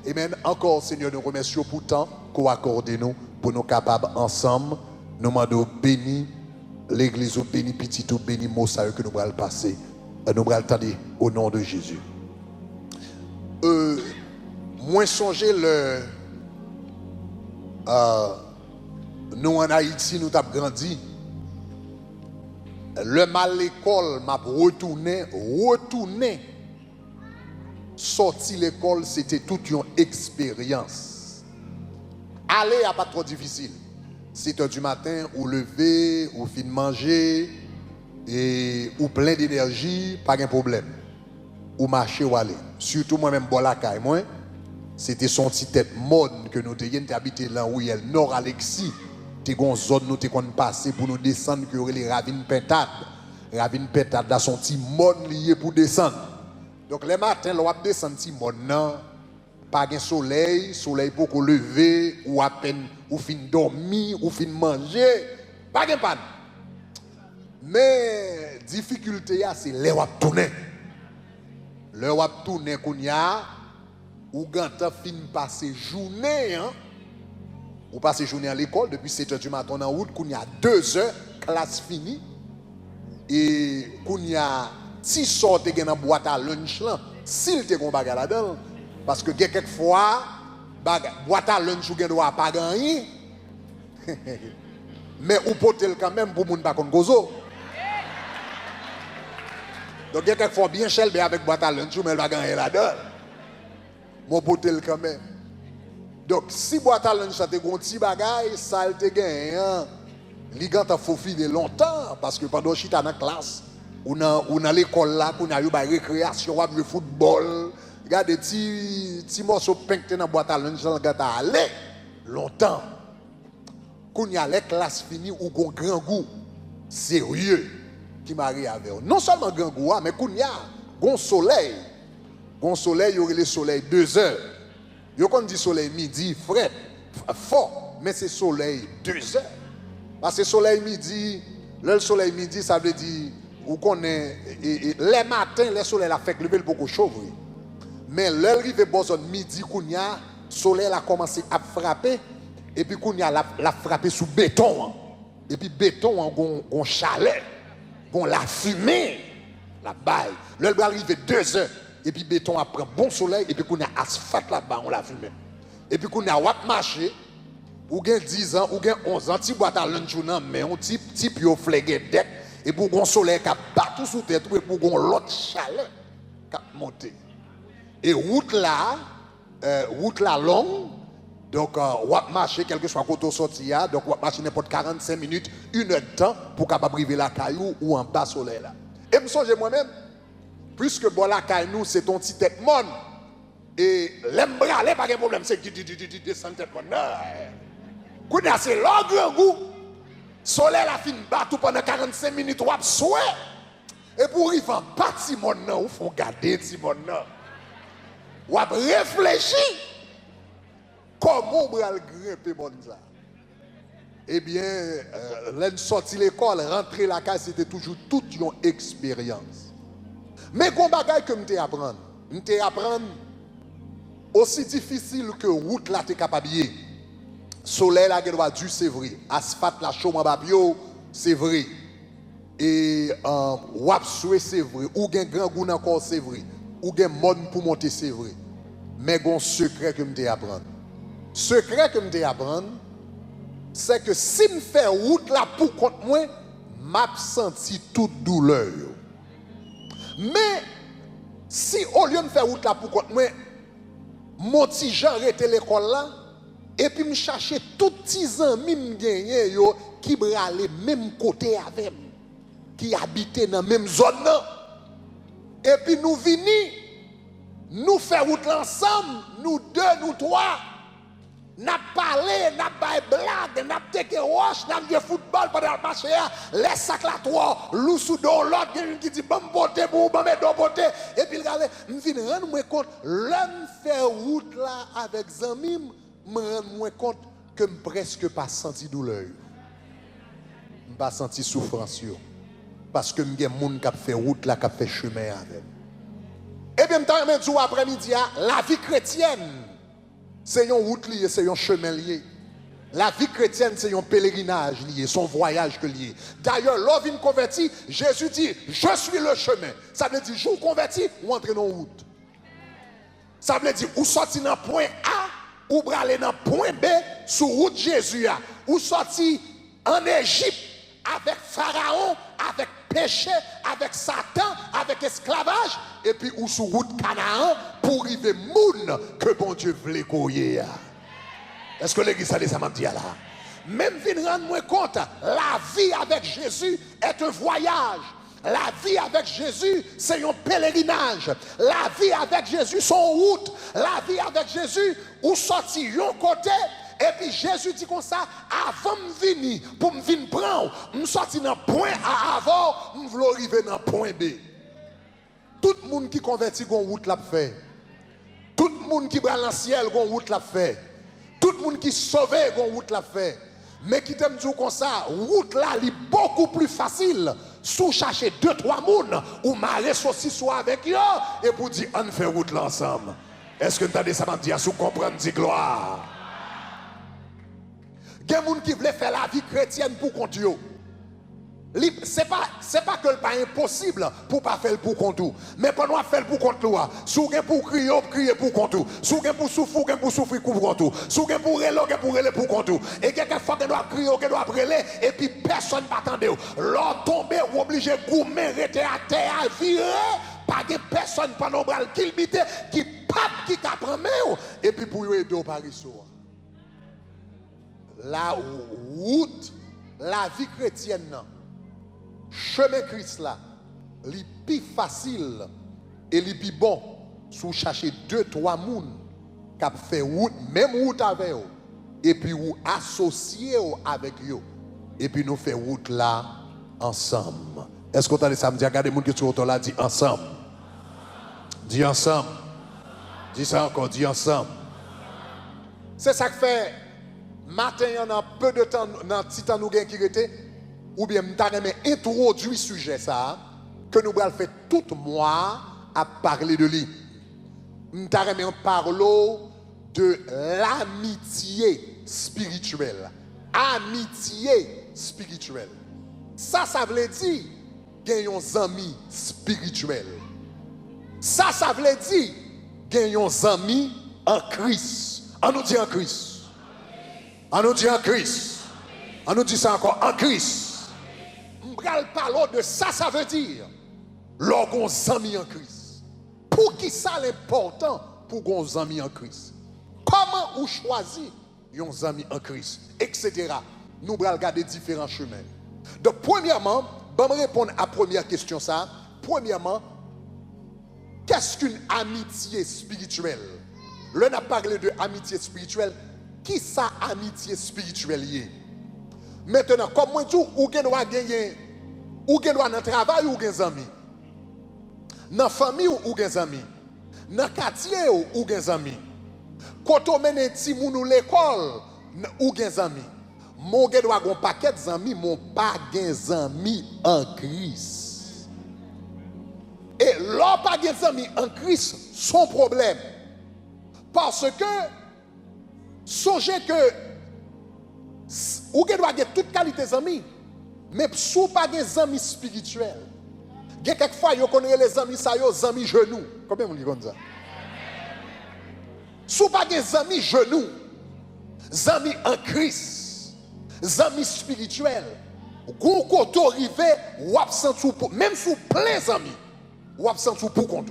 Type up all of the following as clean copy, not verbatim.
Amen. Encore, Seigneur, nous remercions pour tant qu'on accorde nous, pour nous capables ensemble, nous demandons béni l'église, béni petit ou béni mot ça que nous allons passer. Nous allons attendre au nom de Jésus. Moi, songez nous en Haïti, nous avons grandi. Le mal l'école m'a retourné. Sortir l'école, c'était toute une expérience. Aller n'est pas trop difficile. 7h du matin, ou lever, ou fin de manger, et ou plein d'énergie, pas de problème. Ou marcher ou aller. Surtout moi-même, Bolakaï, moi, c'était son petit tête mode que nous avons habité là où il y a le Nord Alexis. T'es une zone nous t'es passé pour nous descendre que les ravines pentades. Ravine pentade dans son petit monde lié pour descendre. Donc les matins l'on descend petit monde pas de soleil pour qu'on lever ou à peine ou fin dormir ou fin manger, pas de panne. Mais difficulté c'est les wap tourner. Le wap tourner qu'on y a ou ganta fin passer journée ou passer journée à l'école depuis 7h du matin en route qu'on y a 2 heures classe finie et qu'on y a si sorte dans boîte à lunch là s'il te gon bagarre là-dedans parce que quelquefois boîte à lunch ou gen doit pas gagner mais ou potel quand même pour moun pas kon gozo. Donc quelquefois bien chelbe avec boîte à lunch mais elle va gagner là-dedans. Mon potel quand même. Donc si boîte à lunch ça te gon ti bagay ça te gagne ligant faut filer longtemps parce que pendant chita dans classe ou dans l'école là qu'on a eu ba récréation ou football regardez ti morceau peinte dans boîte à lunch là gata aller longtemps qu'on y a les classes finies ou gon grand goût sérieux qui marie avec non seulement grand goût mais qu'on y a gon soleil il y aurait le soleil 2 heures yo kon dit soleil midi frais fort mais c'est soleil 2 heures parce que soleil midi le soleil midi ça veut dire ou connaît les matins le soleil a fait lever beaucoup chaud mais l'arrivée boson midi kounya soleil a commencé à frapper et puis kounya la frapper sous béton et puis béton gon chalet gon la fumée la baille le va arriver 2 heures et puis béton après bon soleil et puis kounya asphalte là-bas on la fumée et puis kounya wap marcher ou gen 10 ans ou gen 11 ans ti boîte à lunch nan mais on ti pio flégué deck et pour gon soleil qui bat tout sous tête et pour gon l'autre chalet qui monter et route là longue donc ou marcher quelque soit côté sorti donc ou marcher n'importe 45 minutes 1 heure de temps pour capable arriver la caillou ou en bas soleil là et me songe moi-même puisque bon la caillou c'est ton petit tête monde et l'aime braler pas de problème c'est qui descend tête monde quand c'est l'ogre goût soleil la fin battre pendant 45 minutes ou souhait et pour y faire partie monde nan ou font garder ti monde nan ou réfléchir comment on va grimper monde ça eh bien l'en sorti l'école rentrer la case c'était toujours toute une expérience mais qu'on bagaille que m'te apprendre aussi difficile que route là t'es capable soleil la doit du c'est vrai asphalte la chaud en babio c'est vrai et wap soué c'est vrai ou gen grand goût encore c'est vrai ou gen mode pour monter c'est vrai mais gon secret que m'te apprendre c'est que si me fait route là pour contre moi m'a senti toute douleur mais si au lieu de faire route là pour contre moi mon petit Jean arrêté l'école là et puis me chercher tout petits amis me gagner yo qui bralé même côté avec qui habitaient dans même zone là et puis nous venir nous faire route ensemble nous 2 nous 3 n'a parlé n'a pas blague n'a teke roche n'a joué football pendant le match les sacs là 3 lou sous don l'autre qui dit bon poté pour bon don poté et puis regardez me vinn rendre moi compte l'homme faire route là avec zamim me rendre moi compte que me presque pas senti douleur me pas senti souffrance parce que me gen moun qui fait route là qui fait chemin avec et bien me tout après-midi la vie chrétienne C'est une route liée, c'est un chemin lié. La vie chrétienne, c'est un pèlerinage lié, son voyage que lié. D'ailleurs, lorsqu'il vient converti, Jésus dit, je suis le chemin. Ça veut dire, je vous convertis, ou entrez dans la route. Ça veut dire, ou sorti dans le point A, ou aller dans le point B, sur route Jésus. Ou sorti en Égypte, avec Pharaon, avec péché, avec Satan, avec esclavage, et puis ou sur route Canaan, pour arriver moun que bon Dieu voulait couiller. Est-ce que l'église a dit ça m'a dit là? Même vin rendre moi compte, la vie avec Jésus est un voyage. La vie avec Jésus, c'est un pèlerinage. La vie avec Jésus, son route. La vie avec Jésus, où sorti un côté. Et puis Jésus dit comme ça, avant de venir, pour me venir prendre, je sorti dans le point A avant, je veux arriver dans le point B. Tout le monde qui convertit, une route l'a fait. Tout le monde qui va dans le ciel, une route l'a fait. Tout le monde qui sauvé, une route l'a fait. Mais qui t'aime dire comme ça, route là, est beaucoup plus facile. Sous chercher 2-3 personnes ou marrer saucisse avec eux et pour dire on fait route là ensemble. Est-ce que tu as dit ça m'a dit sous comprendre dit gloire? Il y a des gens qui veulent faire la vie chrétienne pour compte eux. C'est pas que le pas impossible pour pas faire pour compte tout. Mais pendant faire pour compte toi, si vous pour crier pour compte tout. Si vous pour souffrir pour compte tout. Si vous pour reler pour compte tout. Et quelquefois que doit crier, que doit brûler et puis personne ne m'attendait. L'or tomber ou obligé goumer rester à terre virer, pas de personne pendant bral qui limite qui pape qui prend et puis pour aider au Paris. La route, la vie chrétienne, chemin Christ là, li plus facile et li plus bon si vous cherchez 2-3 personnes qui fait route, même route avec eux, et puis vous associez avec eux, et puis nous faisons route là ensemble. Est-ce que vous entendez ça? Me dit, regardez les gens qui sont là, dit ensemble. Dis ensemble. Dis ça encore, dis ensemble. C'est ça que fait. Matin, il y en a peu de temps, dans le petit temps nous qui était, ou bien nous avons introduit le sujet ça, que nous allons faire tout mois à parler de lui. Nous avons parlé de l'amitié spirituelle. Amitié spirituelle. Ça veut dire qu'il y a des amis spirituels. Ça veut dire qu'il y a des amis en Christ. On nous dit en Christ. On nous dit en Christ. On nous dit ça encore en Christ. On parle de ça, ça veut dire lorsqu'on amis en Christ. Pour qui ça l'important pour qu'on amis en Christ? Comment on choisit un ami en Christ, etc. Nous allons regarder différents chemins. Donc, premièrement, je vais répondre à la première question. Ça. Premièrement, qu'est-ce qu'une amitié spirituelle? Là, on a parlé de amitié spirituelle. Qui ça amitié spirituelle est? Maintenant, comme moi, ou doit gagner, ou doit dans le travail ou des amis, dans la famille ou des amis, dans le quartier ou des amis, quand on mène petit moun ou l'école ou des amis, mon doit avoir un paquet d'amis, mon pas des amis en Christ. Et l'on pas des amis en Christ, son problème, parce que songez que vous doit avoir toute qualité d'amis, mais si vous pas des amis spirituels, quelquefois vous connaissez les amis ça, les amis genoux. Combien vous dites comme ça? Si vous pas des amis genoux, des amis en Christ, des amis spirituels, vous côté arrivé, vous absent même sous plein d'amis, vous absent pour compte.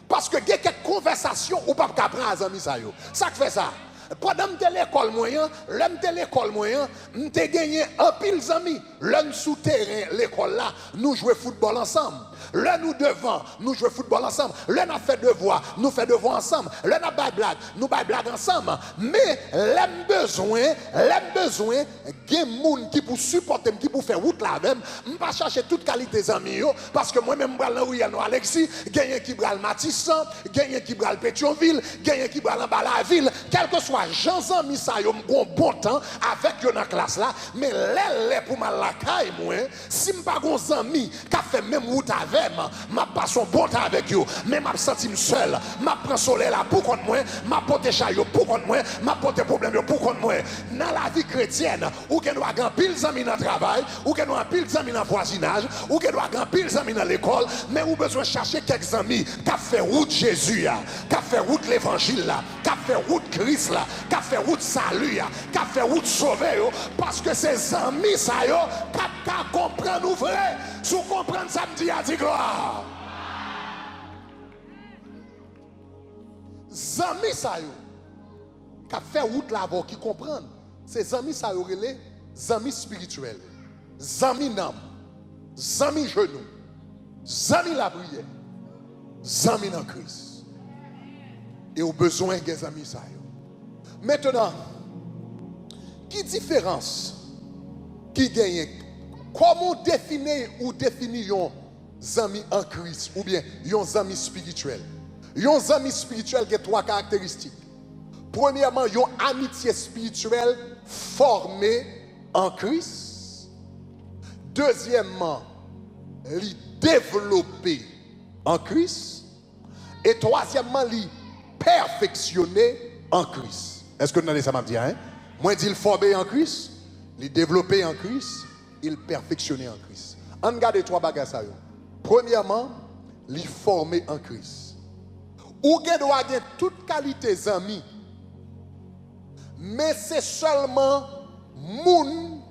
Parce que il y a quelques conversations où pas apprendre à amis ça yo. Ça fait ça. Pendant que l'école moyen, l'homme de l'école moyen, nous avons gagné un pile d'amis. L'homme souterrain l'école là, nous jouons football ensemble. Là nous devant, nous jouons football ensemble. Là nous fait devoir, nous fait devoir ensemble. Là nous bail blague, nous bail blague ensemble. Mais l'homme besoin, des moun qui pour supporter, qui pour faire route là même, on pas chercher toute qualité d'amis parce que moi même bral dans Riano Alexis, gagné qui bral Matissan, gagné qui bral Pétionville, gagné qui bral en bas la ville, quel que soit fois Jean Zami ça yo m'gon bon temps avec yo dans classe là, mais les pour mal la caille moi, si m'pas gon zami qui fait même route avec m'a pas son bon temps avec yo, mais m'a senti seul, m'a prend soleil là pour contre moi, m'a porté chayo pour contre moi, m'a porté problème yo pour contre moi. Dans la vie chrétienne, ou que doit grand pile zami dans travail, ou que doit pile zami dans voisinage, ou que doit grand pile zami dans l'école, mais ou besoin chercher quelques amis qui fait route Jésus là, qui fait route l'évangile là, qui fait route Christ là, qui fait route salut là, qui fait route sauver yo, parce que ces amis ça yo qui comprendre nous vrai, si vous comprenez ça me dit à dire gloire. Amis ça yo qui fait route là qui comprennent, ces amis ça yo relé amis spirituels, amis nam, amis genoux, amis la prière, amis dans Christ. Et au besoin des amis ça yo. Maintenant, qui différence qui gagne? Comment définir ou définir un ami en Christ ou bien un ami spirituel? Un ami spirituel qui a trois caractéristiques. Premièrement, une amitié spirituelle formée en Christ. Deuxièmement, li développée en Christ. Et troisièmement, li perfectionné en Christ. Est-ce que vous avez ça m'a dit hein? Moi dit il formé en Christ, il développé en Christ, il perfectionné en Christ. On regarde trois bagages ça yo. Premièrement, il formé en Christ. Ou gen doit avoir toute qualité amis. Mais c'est seulement moun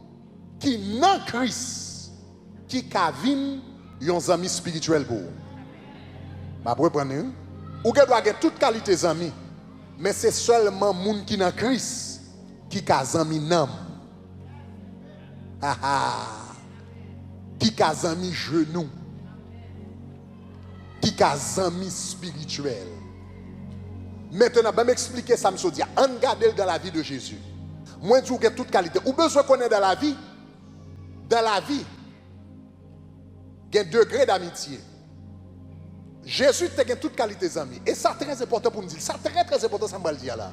qui dans Christ qui kavin yon amis spirituel pour. Bah pour prendre ou gen doit avoir toute qualité amis. Mais c'est seulement moun qui dans Christ qui ka zami nam. Qui ka zami genou. Qui ka zami spirituel. Maintenant, je vais m'expliquer ça, je dis, on regarde dans la vie de Jésus. Moi, je dis toute qualité. Ou besoin qu'on ait dans la vie, il y a un degré d'amitié. Jésus a toute qualité d'amis. Et ça, très important pour nous dire. Ça, très important, ça me le dire là.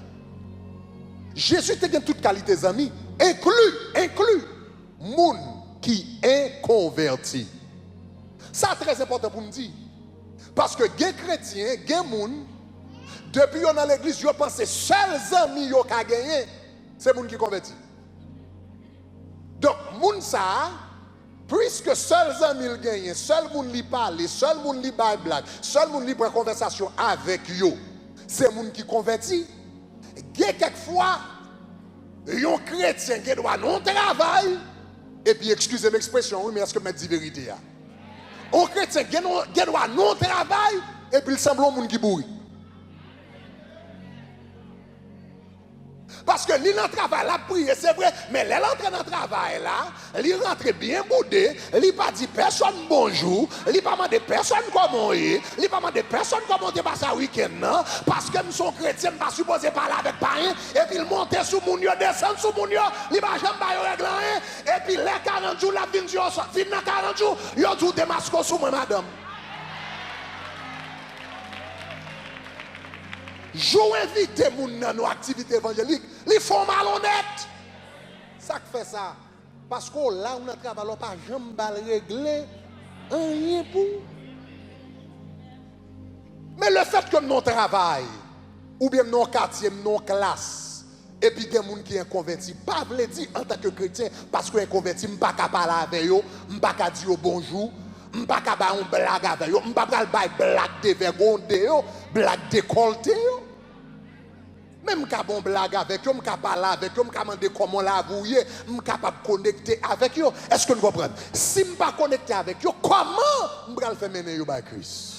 Jésus a toute qualité d'amis, inclus, moun qui est converti. Ça, très important pour nous dire. Parce que les chrétiens, les moun, depuis qu'on est dans l'église, je pense que les seuls amis qui ont gagné, c'est les gens qui converti. Donc, moun ça, puisque seuls amis qui gagnent, seuls gens qui parlent, seuls gens qui parlent blague, seuls gens qui prennent conversation avec eux, c'est les gens qui converti. Il y a quelquefois, un chrétien qui doit non travail, et puis excusez l'expression, oui, mais est-ce que je dis la vérité? Un chrétien qui doit non travail, et puis il semble un monde qui bourri. Parce que lui dans le travail, la prière, c'est vrai, mais elle entre dans le travail là, il rentre bien boudé, il pas dit personne bonjour, il pas demandé personne comment il est, il pas demandé personne comment il passe un week-end, parce que nous sommes chrétiens, nous ne sommes pas supposés parler avec parents, et puis il monte sous mon yo, descend sous mon yo, il va jamais pas régler rien, et puis les 40 jours, la fin dans 40 jours, il a tout démasqué sous moi, madame. Je invite les gens dans nos activités évangéliques, ils font malhonnête. Ça fait ça. Parce que là, on a travaillé, on n'a pas jamais réglé rien pour. Mais le fait que nous travaillons, ou bien nos quartiers, nos classes, et puis il y a des gens qui sont convertis, pas veut dire en tant que chrétien, parce que converti, je ne peux pas parler avec eux, je ne peux pas dire bonjour. Je ne peux pas faire une blague avec eux. Je ne peux pas faire une blague de vergonde, blague décolletée. Même si je fais une blague avec eux, je peux parler avec eux, je peux demander comment la vouiller, je suis capable de connecter avec eux. Est-ce que vous comprenez? Si je ne peux pas connecter avec eux, comment je peux faire mener à Christ?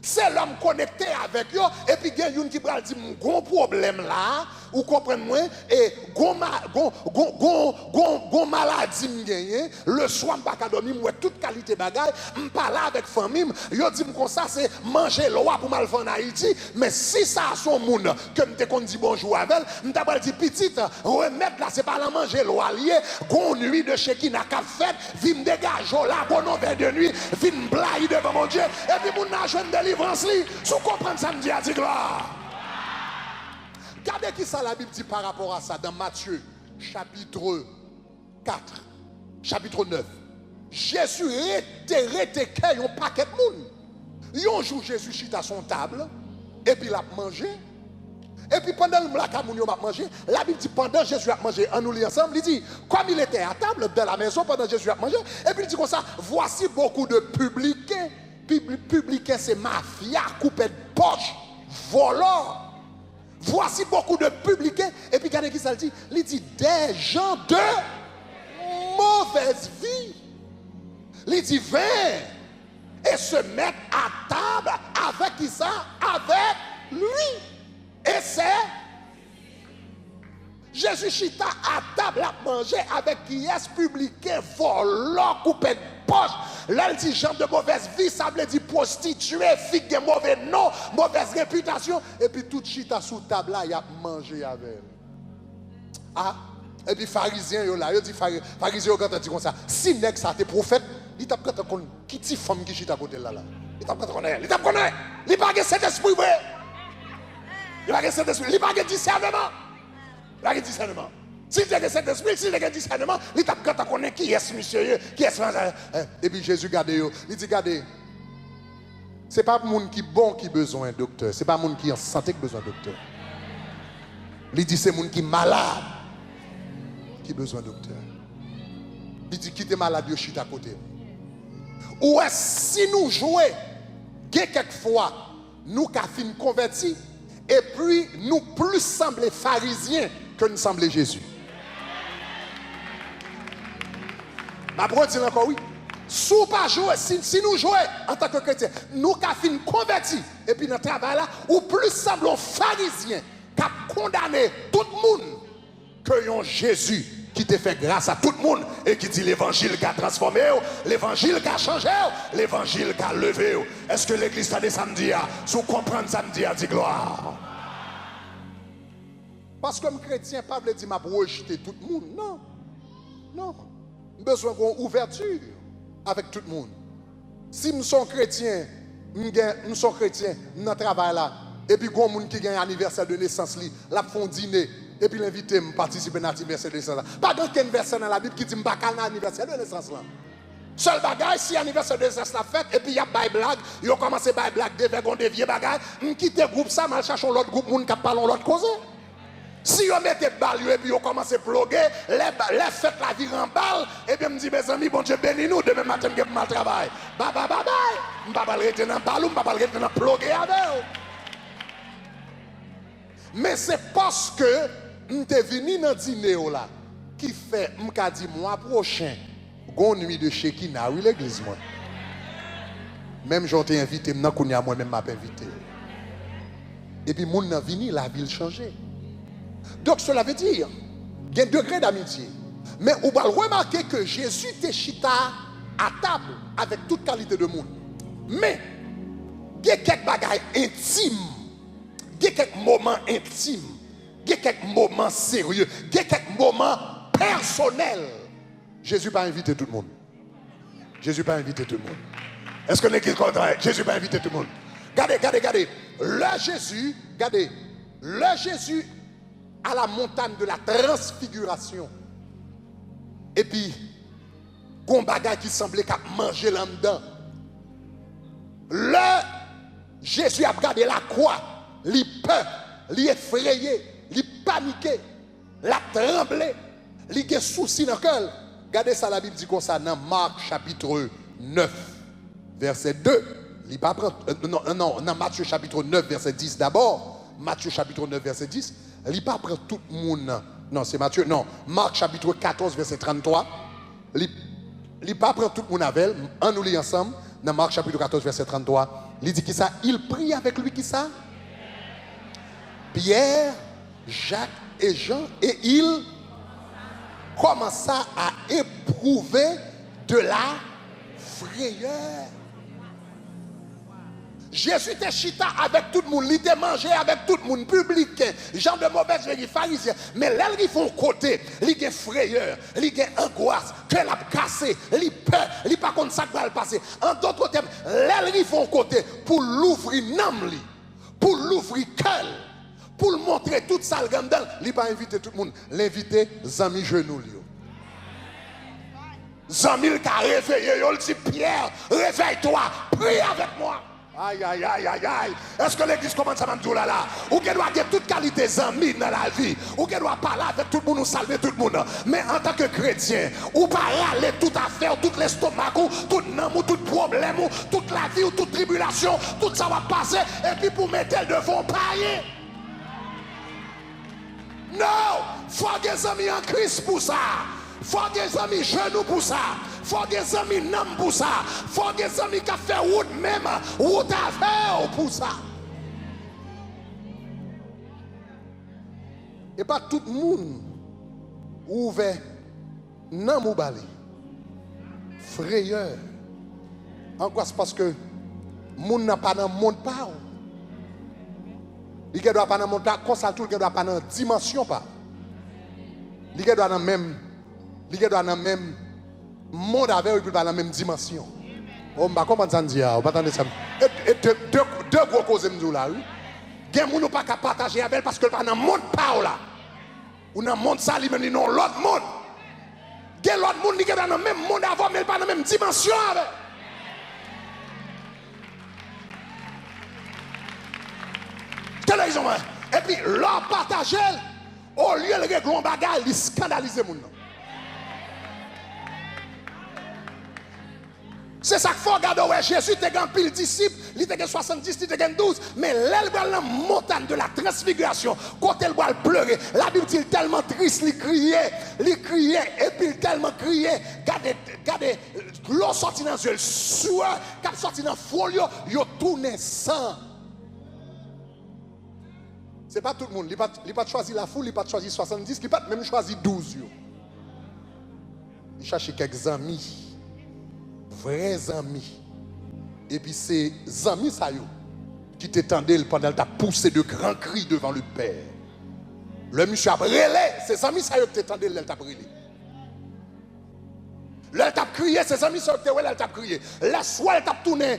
C'est l'homme connecté avec eux, et puis il y a une qui va dire, un problème là, vous comprenez, et gon maladie me gagne, le soir, je ne peux pas dormir, moi, toute qualité de bagaille, je parle avec la famille, je dis comme ça, c'est manger l'eau pour mal faire en Haïti, mais si ça a son monde, que je te dis bonjour avec elle, je te dis petite, remettre là, c'est pas la manger l'eau allié, gon nuit de chez qui n'a qu'à faire, vim dégage là, bon verre de nuit, vim blague devant mon Dieu, et puis mon nage de délivrance, si vous comprenez ça, me dit à dire gloire. Regardez qui ça la Bible dit par rapport à ça dans Matthieu chapitre 4, chapitre 9. Jésus était un paquet de monde. Un jour Jésus chute à son table et puis il a mangé. Et puis pendant le mouni a mangé, la Bible dit pendant Jésus a mangé, en nous lit ensemble, il dit comme il était à table dans la maison pendant Jésus a mangé, et puis il dit comme ça, voici beaucoup de publicains. Publicains c'est mafia, coupé de poche, voleurs. Voici beaucoup de publicains. Et puis regardez qui ça dit, il dit des gens de mauvaise vie. Il dit viens et se mettre à table avec qui ça? Avec lui. Et c'est Jésus chita à table à manger avec qui est publicain, volant, coupé de poche. Là, il dit gens de mauvaise vie, ça veut dire prostituée, fille de mauvais nom, mauvaise réputation. Et puis tout chita sous table là, il a mangé avec elle. Ah, et puis pharisien, il dit pharisien, quand il dit comme ça, si nèg ça t'es prophète, il t'a quand on qui ti femme qui chita à côté là. Il t'a quand on il t'a connaît, il pas cet esprit vrai. Il pas cet esprit, il pas discernement. Il pas discernement. Si tu as cet esprit, si tu as discernement, il t'a quand on connaît qui est monsieur, qui est et puis Jésus garde il dit regardez. C'est pas le monde qui bon qui besoin de docteur, c'est pas le monde qui en santé qui besoin de docteur. Il dit c'est le monde qui malade qui besoin de docteur. Il dit quittez malade, yo chute à côté. Ou est-ce si nous jouons, quelquefois nous qu'a fin convertis et puis nous plus sembler pharisiens que nous semblons Jésus. Ma brode dit encore oui. Si nous jouons en tant que chrétiens, nous qu'a fin convertis et puis dans le travail là, ou plus semblons pharisiens qu'a condamné tout le monde que yon Jésus qui te fait grâce à tout le monde et qui dit l'évangile qui a transformé, l'évangile qui a changé, l'évangile qui a levé. Est-ce que l'église a des samedis, sous comprendre samedi, dit gloire? Parce que comme chrétien, pas veut dire m'a rejeter tout le monde. Non. Non. Besoin d'une ouverture avec tout le monde. Si nous sommes chrétiens, nous sommes chrétiens, nous travaillons là, et puis il y a des gens qui ont un anniversaire de naissance, là, font dîner. Et puis l'invité me participer à l'anniversaire de naissance. Pas d'aucun verset dans la Bible qui dit pas qu'à l'anniversaire de naissance là. Seul bagage si l'anniversaire de naissance la fête et puis il y a des blagues, ils ont commencé à blagues des secondes des vieux bagages, on quitte le groupe ça, mal chercher l'autre groupe moun qui parle l'autre cause. Si on mettait balle et puis on commence à ploguer, les fêtes la vie en balle et bien me dit mes amis bon Dieu bénis nous demain matin je mal travail. Bye bye bye bye. On va pas rester dans balle, on va pas rester dans ploguer avec. Mais c'est parce que nous sommes venus dans le dîner là, qui fait, m'ka dit mois prochain, une nuit de Shekinah, oui l'église moi. Même j'ai été invité, maintenant moi-même m'a invité. Et puis mon nan vini, la ville changé. Donc cela veut dire, il y a un degré d'amitié. Mais on va remarquer que Jésus était chita à table avec toute qualité de monde. Mais il y a quelques bagailles intimes, il y a quelques moments intimes. Il y a quelques moments sérieux, il y a quelques moments personnels. Jésus n'a pas invité tout le monde. Jésus n'a pas invité tout le monde. Est-ce que l'église contraire? Jésus n'a pas invité tout le monde. Regardez. Le Jésus à la montagne de la transfiguration. Et puis, un bagage qui semblait qu'il manger là-dedans. Le Jésus a regardé la croix, il peur, il effrayé. Il paniqué, il a tremblé, il a souci dans le cœur. Regardez ça, la Bible dit comme ça dans Marc chapitre 9, verset 2. Il pas non, dans Matthieu chapitre 9, verset 10 d'abord. Matthieu chapitre 9, verset 10. Il pas prend tout le monde. Non, c'est Matthieu. Non, Marc chapitre 14, verset 33. Il pas prend tout le monde avec. On nous lit ensemble. Dans Marc chapitre 14, verset 33. Il dit qui ça? Il prie avec lui qui ça? Pierre, Jacques et Jean, et il commença à éprouver de la frayeur. Jésus était chita avec tout le monde, il était mangé avec tout le monde, public, gens de mauvaise vie, pharisiens. Mais là, ils font côté, ils ont frayeur, ils ont angoisse, que l'a cassé, ils peur, ils pas contre ça qui va le passer. En d'autres termes, là, ils font côté pour l'ouvrir nam, pour l'ouvrir cœur. Pour le montrer tout ça, il n'a pas invité tout le monde. L'invité, Zami Genou. Zami qui a réveillé, il dit Pierre, réveille-toi, prie avec moi. Aïe, aïe, aïe, aïe, aïe. Est-ce que l'église commence à me là? Ou qu'elle doit avoir toute qualité d'amis dans la vie? Ou qu'elle doit parler avec tout le monde ou saluer tout le monde? Mais en tant que chrétien, ou pas râler toute affaire, tout l'estomac, tout nom, tout problème, toute la vie ou toute tribulation, tout ça va passer et puis pour mettre le devant pailler. Non! Faut des amis en Christ pour ça. Faut des amis genoux pour ça. Faut des amis nam pour ça. Faut des amis qui fait route même, route avec pour ça. Et pas tout le monde ouvert nam ou balé. Frayeur. En quoi c'est parce que monde n'a pas dans monde pas. Il ne doit pas dans monde pas comme ça tout le doit pas dans dimension pas. Il doit dans même monde avec eux, dans la même dimension. On va comment ça dire? On va attendre ça. Et deux gros causes nous là, oui. Gen moun pas qu'à partager avec parce que pas dans monde pas là. Ou dans monde ça lui même non l'autre monde. Gen l'autre monde qui est dans le même monde avant mais pas dans la même dimension avec. Et puis leur partager au lieu de régler un bagage, il scandalise moun. C'est ça qu'il faut regarder. Ouais, Jésus était grand pile disciple, il était 70, il était 12. Mais l'aile dans la montagne de la transfiguration, quand elle va pleurer, la Bible dit tellement triste, il criait, et puis tellement criait. Regardez, l'eau sortit dans les yeux, le sueur, quand sorti dans le folio, il a tourné sang. Ce n'est pas tout le monde, il n'a pas choisi la foule, il n'a pas choisi 70, il n'a pas même choisi 12. Il cherchait quelques amis. Vrais amis. Et puis ces amis ça yo, qui t'étendaient pendant qu'il t'a poussé de grands cris devant le Père. Le monsieur a brûlé, ces amis ça yo qui t'étendaient, il t'a brûlé. Là t'a crié, ces amis ça yo qui t'a crié. La soirée t'a tourné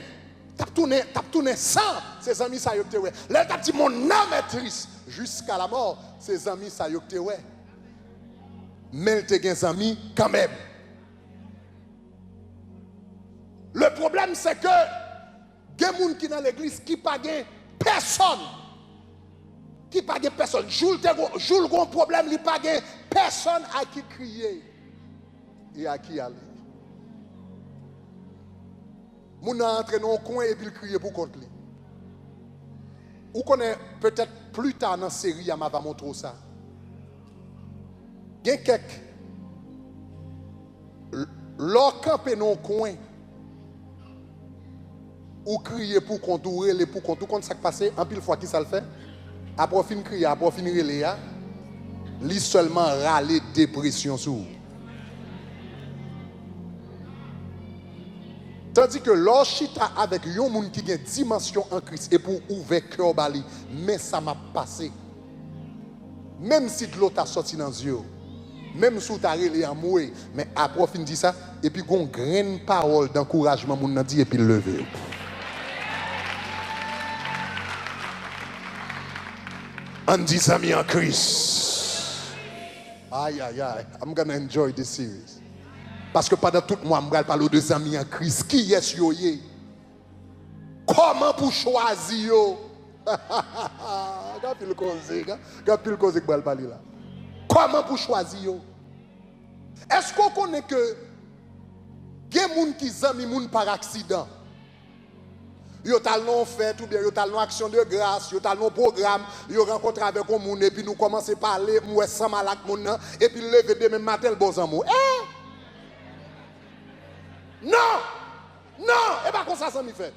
sans ces amis ça yo qui ouais. Là t'a dit mon âme est triste jusqu'à la mort, ces amis ça yo qui ouais. Mais t'es des amis quand même. Le problème, c'est que il y a des gens qui sont dans l'église qui ne pas personne. Qui ne pas personne. Joue le problème, il n'y a pas personne à qui crier et à qui aller. Les gens entrent dans un coin et puis crier pour contre lui. Vous connaissez peut-être plus tard dans la série, il va montrer ça. Il y a quelques. Leur camper dans un coin. Ou crier pour contourer les pour contour quand ça passe en pile fois qui ça le fait après fin crier après fin relé li seulement râler dépression sur tandis que l'orchita avec un monde qui a une dimension en Christ et pour ouvrir cœur bali mais ça m'a passé même si de l'eau t'a sorti dans les yeux même si tu as relé en moué mais après fin dit ça et puis gon graine parole d'encouragement moun nan dit et puis lever. And these amis en Christ. Aïe, aïe, aïe. I'm going to enjoy this series. Parce que pendant tout le mois, je vais parler de amis en Christ. Qui est-ce yo? Comment pour choisir yo? Gapil cause que je parler là. Comment pour choisir yo? Est-ce qu'on connaît que il y a des gens qui aiment les gens par accident? Yo talon fête ou bien yo talon action de grâce, yo talon programme, yo rencontre avec un monde et puis nous commencer à parler, moi sans malak moun nan et puis lever demain matin le bon amour. Non! Non, et pas comme ça mi fait.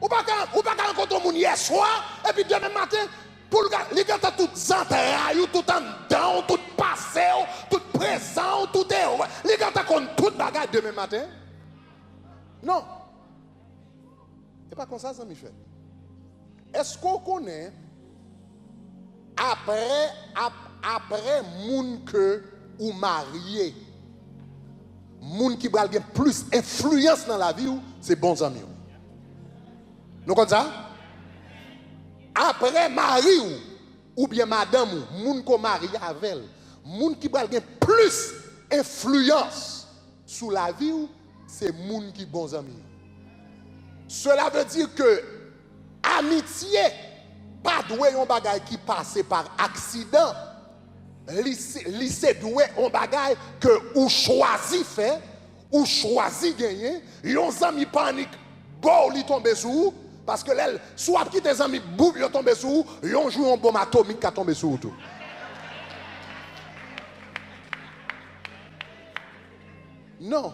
Ou pas rencontrer un monde hier soir et puis demain matin pour le gars, les gars tout entrailles, tout en dedans, tout passé, tout présent, tout est. Les gars compte tout bagage demain matin. Non. C'est pas comme ça, ça, Michel. Est-ce qu'on connaît après moun que ou marié, moun qui va avoir plus influence dans la vie, c'est bons amis. Nous comme ça? Après mari ou bien madame, moun qu'on marie avec elle, moun qui va avoir plus influence sur la vie, c'est moun qui bons amis. Cela veut dire que amitié, pas doué un bagage qui passe par accident. Lycée doué un bagage que ou choisi faire, ou choisi gagner, yon ami panique, bon li tombe sous parce que l'elle soit qui tes amis boum yon tombe sous, yon joue un bombe atomique qui tombe sous tout. Non.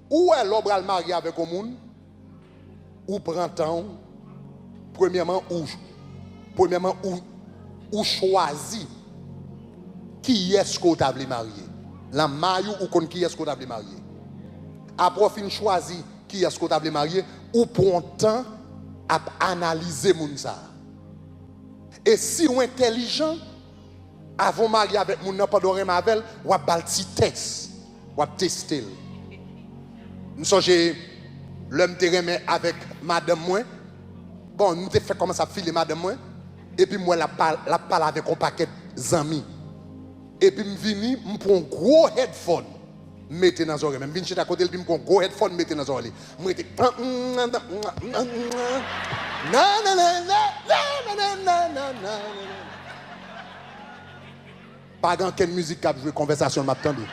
Ou est l'homme al marié avec un monde ou prend temps premièrement ou choisi qui est-ce qu'on t'a marié. La maillot ou kon qui est-ce qu'on t'a marié. Après fin choisi qui est-ce qu'on t'a marié ou prend temps à analyser moun ça. Et si on intelligent avant marier avec moun nan pendant avec ou a bal ti test, ou a tester. Nous songe l'homme te avec madame moi. Bon, nous te fait comment ça filer madame moi et puis moi la parle avec un paquet d'amis. Et puis je vini, je prends un gros headphone, mettez dans les oreilles. Je viens à côté, je prends un gros headphone, mettez dans les oreilles. Je mettez. Pas dans quelle musique a joué conversation, m'a attendu.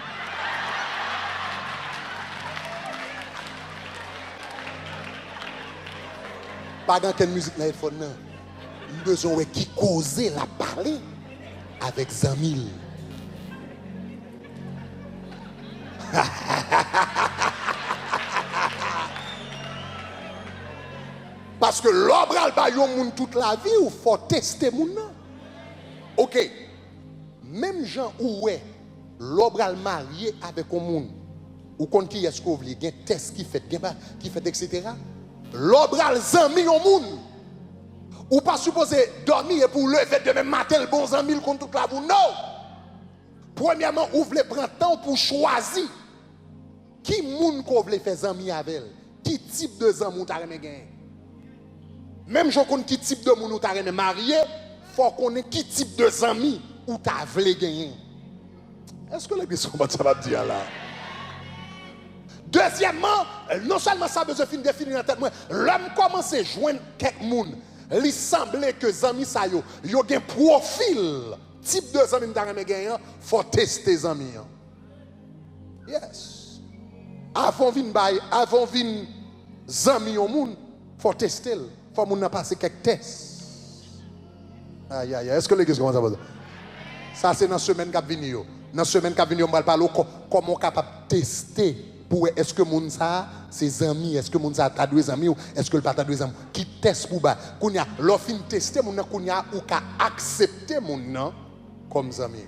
Pas dans quelle musique dans headphone, non. Besoin qui cause la parler avec Zamil. Parce que l'homme a yon toute la vie ou faut tester moun nan. OK. Même gens où est l'homme a marié avec un moun ou kon qui est-ce qu'on veut, gen test qui fait etc. L'homme a zami yon moun. Ou pas supposé dormir pour lever demain matin le bon ami contre toute la vie. Non. Premièrement, vous voulez prendre temps pour choisir qui moun qu'on veut faire amis avec elle. Qui type de amis vous avez gagné. Même si on qui type de moun vous avez marié, faut qu'on ait qui type de amis vous avez gagné. Est-ce que les gens ça va dire là? Deuxièmement, non seulement ça besoin de définir dans tête moi, l'homme commence à joindre quelques moun. Il semblait que les amis ça yo un profil type de amis dans les gagnants faut tester les amis. Yes. Avant vin amis au monde faut tester, faut moun passer quelques tests. Aïe aïe, est-ce que les gars comment ça va? Ça c'est dans semaine qui vient yo. Dans semaine qui vient on va parler comment capable tester pour est-ce que moun ça ses amis, est-ce que moun ça ta deux amis ou est-ce que le pas ta deux amis qui teste pour ba kounya l'offre tester moun kounya ou ka accepter moun nan comme ami.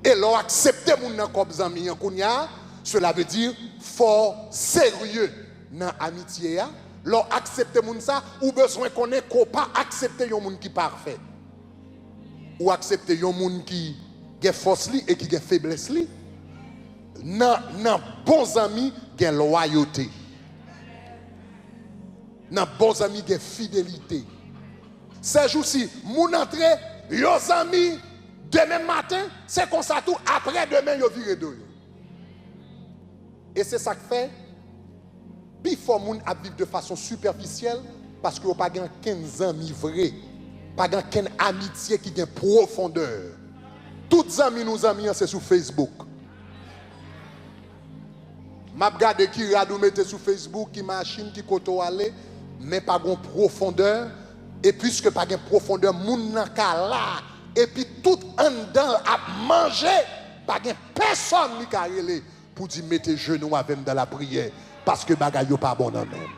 Et l'on accepter moun nan comme ami kounya cela veut dire fort sérieux dans amitié a l'on accepter moun ça ou besoin connaît qu'on pas accepter yon moun qui parfait ou accepter yon moun qui gen force li et qui gen faiblesse li. Nan bons amis gen loyauté. Nan bons amis gen fidélité. Ces jours-ci, moun entre yo amis demain matin, c'est comme ça tout après demain yo vire de yo. Et c'est ça que fait before moun a vivre de façon superficielle parce que yo pas gen 15 amis vrais, pas gen ken amitié qui gen profondeur. Toutes amis nous amis c'est sur Facebook. M'a regardé qui radou mette sur Facebook, qui machine, qui koto aller, mais pas de profondeur. Et puisque pas de profondeur, moun nan ka la, et puis tout en dedans a mangé, pas de personne ni ka rele pour dire mettez genoux avec dans la prière, parce que bagay yo pas bon nan même.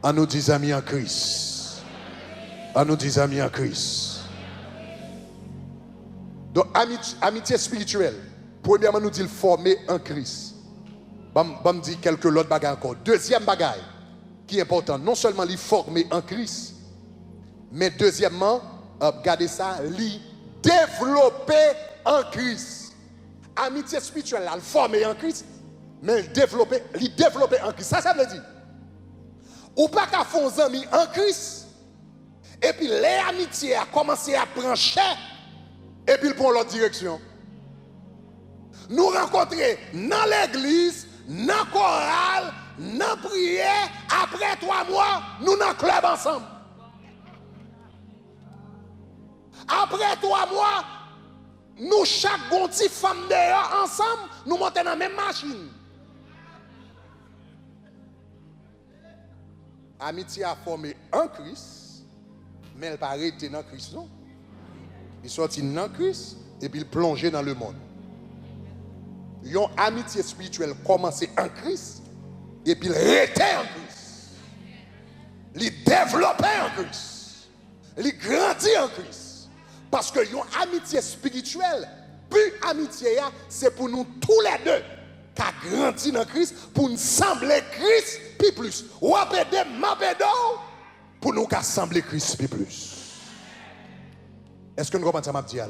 On nous dit amis en Christ. On nous dit amis en Christ. Donc amitié spirituelle. Premièrement, nous dit former en Christ. Bam dit quelques autres bagages encore. Deuxième bagage qui est important, non seulement les former en Christ, mais deuxièmement, regardez ça, les développer en Christ. Amitié spirituelle, le former en Christ, mais développer en Christ. Ça veut dire, ou pas qu'à faire des amis en Christ, Et puis les amitiés a commencé à prendre cher. Et puis ils prennent l'autre direction. Nous rencontrer dans l'église, dans le choral, dans la prière. Après 3 mois, nous dans le club ensemble. Après 3 mois, nous chaque gonti femme dehors ensemble, nous montons dans la même machine. Amitié a formé un Christ, mais elle n'a pas arrêté dans Christ, non. Il sortit dans Christ et puis il plongeait dans le monde. Une amitié spirituelle commençait en Christ et puis il arrêtait en Christ. Il développait en Christ. Il grandit en Christ. Parce que une amitié spirituelle, puis amitié, c'est pour nous tous les deux qui avons grandi dans Christ, pour nous sembler Christ, puis plus. Ou apédé, m'apédo, pour nous sembler Christ, puis plus. Est-ce que nous comprenons ça, m'a dit là?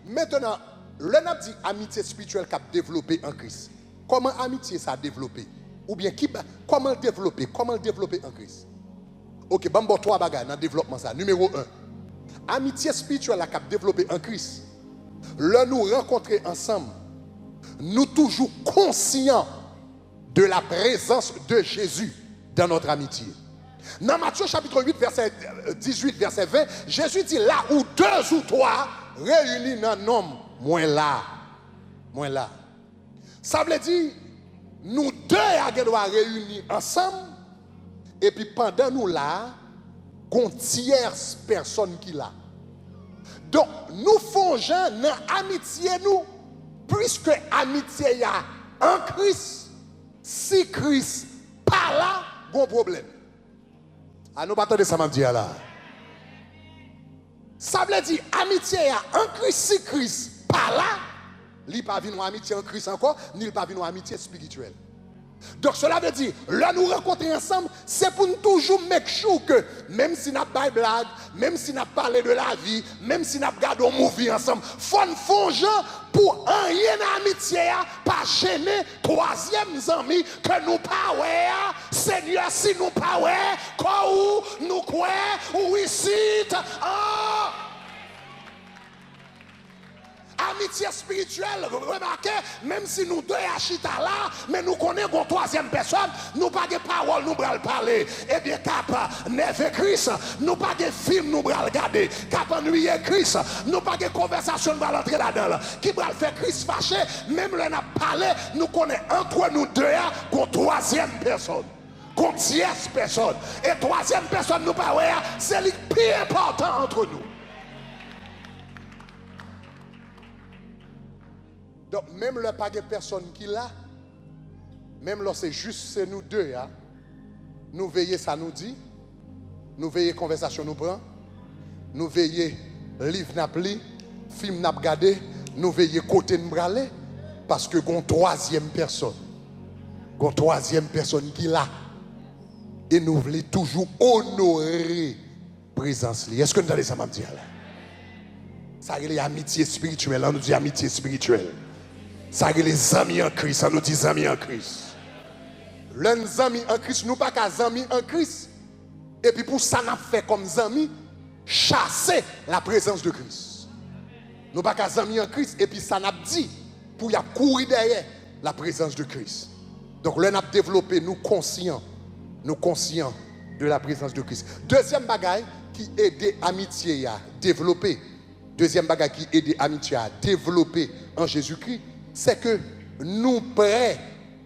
Maintenant, le n'a dit amitié spirituelle qui a développé en Christ. Comment amitié ça a développé? Ou bien comment le développer? Comment le développer en Christ? Ok, bon, 3 bagages dans le développement ça. Numéro 1. Amitié spirituelle qui a développé en Christ. Le nous rencontrer ensemble, nous toujours conscients de la présence de Jésus dans notre amitié. Dans Matthieu chapitre 8, verset 18, verset 20, Jésus dit là où 2 ou 3 réunis dans un homme, moi là. Ça veut dire, nous 2 doivent réunir ensemble, et puis pendant nous là, qu'on tierce personne qui là. Donc, nous faisons dans amitié nous, puisque amitié y a en Christ, si Christ pas là, bon problème. Ah, nous pas attendre ça m'a dit là. Ça veut dire amitié y a en Christ, si Christ pas là, il n'y a pas une amitié en Christ encore, ni il n'y a pas une amitié spirituelle. Donc cela veut dire, là nous rencontrer ensemble, c'est pour nous toujours make sure que, même si nous pas blague, même si nous parlé de la vie, même si nous regardé un movie ensemble, faut nous faire pour rien amitié, pas gêner 3e ami que nous pas ouais, Seigneur si nous pas ouais, quoi nous quoi, ou ici, amitié spirituelle, remarquez, même si nous 2 achita là, mais nous connaissons une 3e personne, nous pas de parole, nous bral parler. Eh bien, cap neve Christ, nous pas de film, nous bral regarder. Cap ennuyer Christ, nous pas de conversation, nous bral entrer là-dedans. Qui bral faire Christ fâché, même là n'a parlé, nous connaissons entre nous 2 une 3e personne. Une tierce personne. Et 3e personne, nous pas ouais, c'est le plus important entre nous. Donc, même le pas de personne qui l'a, même là c'est juste nous 2, hein, nous veillons ça nous dit, nous veillons conversation nous prend, nous veillons livre n'a pli, film n'a regardé, nous veillons côté nous braler, parce que une 3e personne, qui l'a, et nous voulons toujours honorer la présence. Est-ce que nous allons ça m'a dit là? Ça y est amitié spirituelle, on nous dit amitié spirituelle. Ça y est les amis en Christ, on nous dit amis en Christ. Les amis en Christ, nous pas qu'à amis en Christ. Et puis pour ça, nous fait comme amis, chasser la présence de Christ. Nous pas qu'à amis en Christ, et puis ça n'a dit pour y courir derrière la présence de Christ. Donc là, nous avons développé, nous conscients de la présence de Christ. Deuxième bagaille qui aide amitié à développer. Deuxième bagaille qui aide amitié à développer en Jésus-Christ, c'est que nous prêts,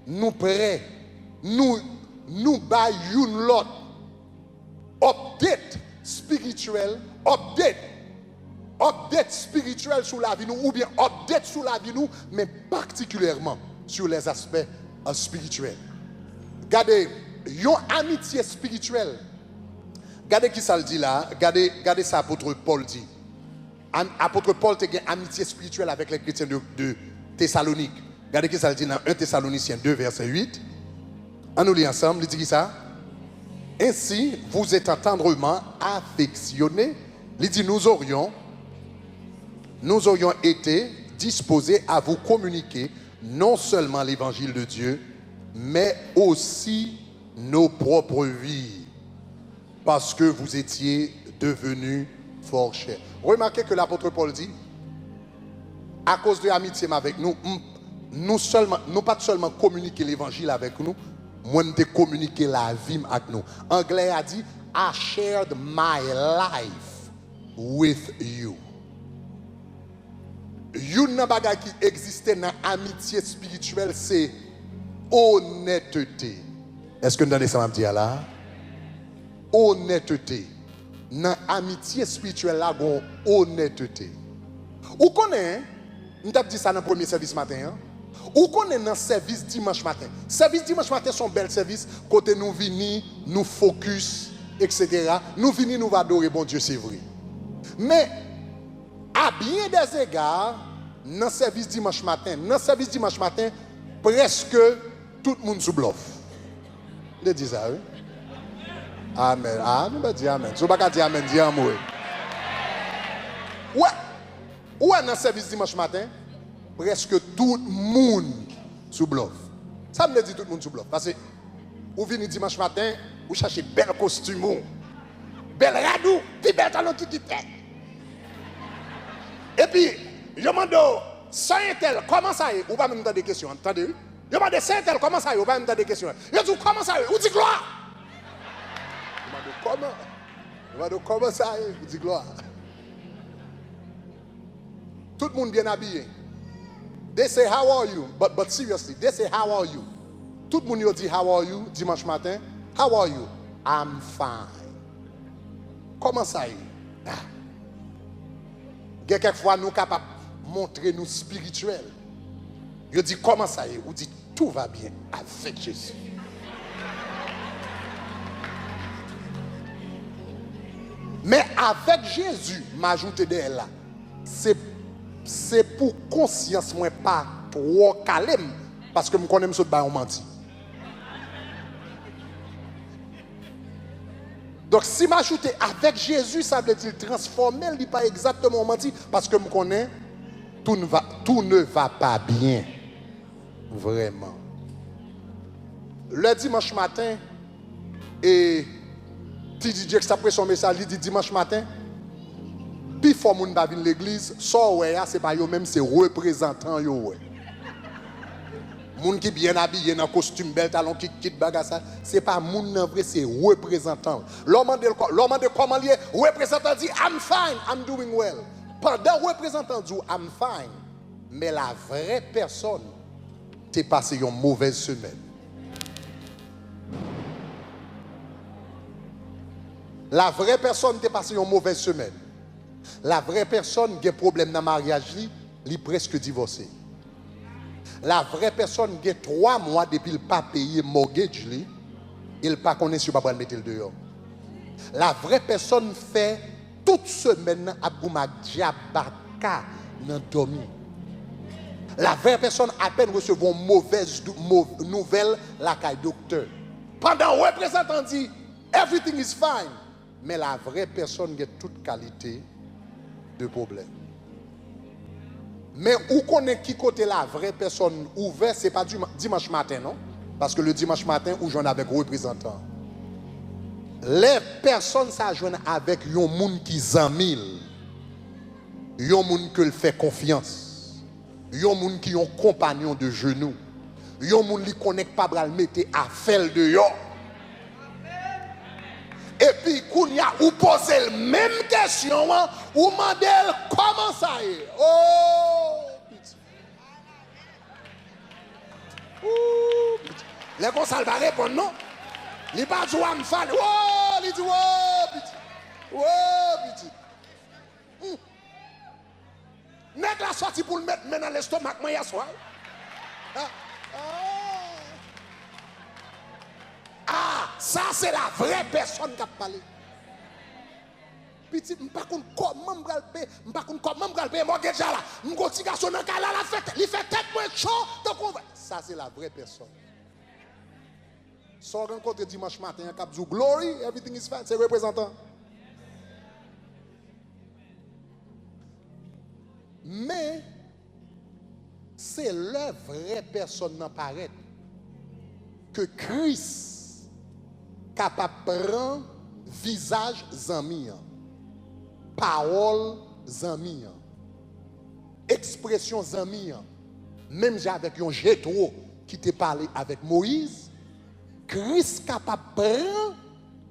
nous baillons l'autre update spirituel spirituel sur la vie nous, ou bien update sur la vie nous, mais particulièrement sur les aspects spirituels. Regardez, une amitié spirituelle. Regardez qui ça le dit là, regardez ça apôtre Paul dit. Apôtre Paul a une amitié spirituelle avec les chrétiens de Thessalonique. Regardez ce qu'il dit dans 1 Thessaloniciens 2, verset 8. On nous lit ensemble, il dit ça. Ainsi, vous êtes tendrement affectionnés. Il dit, nous aurions été disposés à vous communiquer non seulement l'évangile de Dieu, mais aussi nos propres vies. parce que vous étiez devenus fort chers. Remarquez que l'apôtre Paul dit, à cause de l'amitié avec nous, nous pas seulement communiquer l'évangile avec nous, moi nous communiquer la vie avec nous. Anglais a dit, I shared my life with you. Une bagage qui existait dans l'amitié spirituelle, c'est honnêteté. Est-ce que vous entendez ça, m'a dit là? Honnêteté. Dans l'amitié spirituelle, là, il y a honnêteté. Vous connaissez, nous avons dit ça dans le premier service matin. Hein? Vous connaissez dans le service dimanche matin. Service dimanche matin, sont bel service. Côté nous venons, nous focus, etc. Nous venons, nous adorer, bon Dieu, c'est vrai. Mais, à bien des égards, dans le service dimanche matin, presque tout le monde sous bluff. Vous dites ça, oui? Amen. Ah, nous allons dire Amen. Si vous ne pouvez pas dire Amen, dis Amen. Ouais. Ouais, dans le service dimanche matin, presque tout le monde sous bluff. Ça me dit tout le monde sous bluff. Parce que vous venez dimanche matin, vous cherchez bel costume, bel radou, puis bel talon qui tête. Et puis, je demande, sans tel, comment ça est? Vous ne pouvez pas me demander des questions, entendez? Je demande, sans tel, comment ça est? Vous ne pouvez pas me demander des questions. Je dis, comment ça est? Vous dites gloire. Je demande, comment ça est? Vous dites gloire. Tout le monde bien habillé. They say, how are you? But seriously, they say, how are you? Tout le monde dit, how are you? Dimanche matin. How are you? I'm fine. Comment ça est? Ah. Quelquefois, nous sommes capables de montrer nous spirituels. Je dis, comment ça est? Ou dit, tout va bien avec Jésus. Mais avec Jésus, m'ajoute de là, c'est pour conscience, moi pas trop calme, parce que je connais ce que je menti. Donc si m'ajoute avec Jésus, ça veut dire transformer, il n'est pas exactement menti, parce que je connais, tout ne va pas bien. Vraiment. Le dimanche matin, et DJ qui après son message, il dit dimanche matin, puis faut moun ba vin l'église, so ouais, c'est pas yo même, c'est représentant yo ouais. Moun qui bien habillé dans costume bel talon qui quitte baga ça, c'est pas moun nan vrai, c'est représentant. L'homme de comment lié, représentant dit I'm fine, I'm doing well. Pendant représentant dit I'm fine, mais la vraie personne t'es passé une mauvaise semaine. La vraie personne t'est passé une mauvaise semaine. La vraie personne qui a un problème dans le mariage, il est presque divorcé. La vraie personne qui a 3 mois depuis qu'il n'a pas payé le mortgage, il n'a pas connu si il ne va pas mettre le dehors. La vraie personne fait toute semaine à Boumadiabaka dans dormi. La vraie personne à peine recevoir une mauvaise nouvelle la caille docteur. Pendant le représentant dit everything is fine. Mais la vraie personne a toute qualité de problème. Mais où connaît qui côté la vraie personne ouverte, ce n'est pas dimanche matin, non? Parce que le dimanche matin, où j'en avec représentant. Les personnes s'ajoignent avec un monde qui s'amile. Un monde qui fait confiance. Un monde qui est un compagnon de genoux. Un monde qui ne connaît pas pour le mettre à faire de yo. Et puis, quand vous posez la même question, vous demandez comment ça est. Oh, petit. Oh, petit. Les gens ne vont pas répondre, non? Il ne va pas dire I'm fan. Oh, il dit oh, petit. Oh, petit. N'est-ce pas sorti pour le mettre dans l'estomac, moi, hier soir? Ah, ça c'est la vraie personne qui a parlé. Petit, je ne sais pas comment je vais moi déjà là. Je suis un petit garçon dans la fête. Il fait tête moins chaud. Ça c'est la vraie personne. Sans rencontrer dimanche matin, un cap du glory, everything is fine, c'est représentant. Mais c'est la vraie personne qui apparaît que Christ capable de prendre visage zami, parole zami, expression zami, même avec un Jétro qui t'a parlé avec Moïse, Christ capable de prendre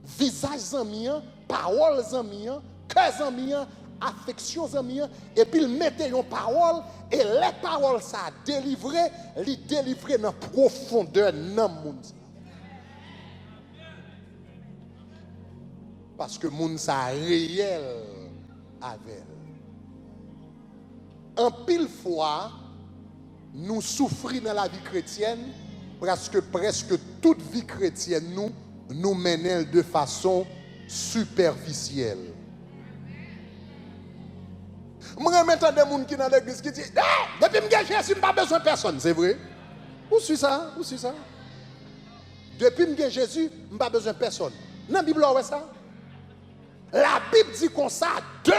visage zami, parole zami, cœur zami, affection zami, et puis il mettait une parole et les paroles ça délivré, les délivrer dans la profondeur dans le monde. Parce que le monde ça réel avec. En pile fois, nous souffrons dans la vie chrétienne parce que presque toute vie chrétienne nous mène de façon superficielle. Je remettre des gens qui sont dans l'église qui disent depuis que je suis Jésus, je n'ai pas besoin de personne. C'est vrai? Où c'est ça? Où c'est ça? Depuis que je suis Jésus, je n'ai pas besoin de personne. Dans la Bible, c'est ça? La Bible dit comme ça, deux